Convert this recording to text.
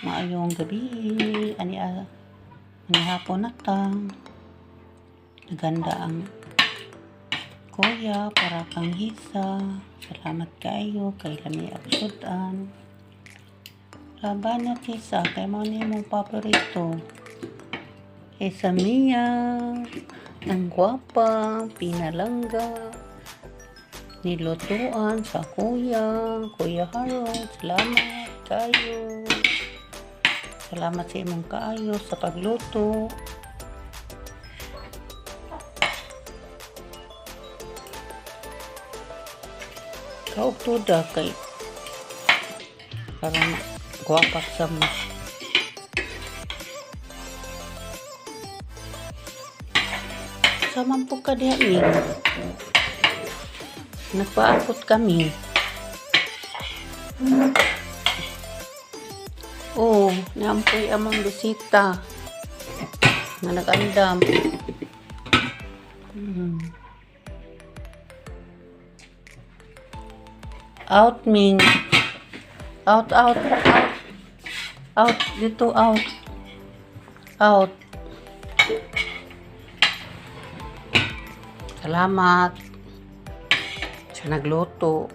Maayong gabi. Ani hapon na ta. Naganda ang kuya para kang hisa. Salamat kayo kay lami absudan. Laban na hisa kay mo ni mong paborito. Hisa Mia, ang gwapa, pinalangga, nilutuan sa Kuya Harold. Salamat kayo. Salamat sa imong kaayo sa pagluto. Kaugtuda kay parang guwapak sa mo. Saman po ka diyan. Nagpaabot kami. Oh, naampoy amang bisita na nag-andam. Out, Ming. Out. Out. Dito, out. Out. Salamat sa nagluto.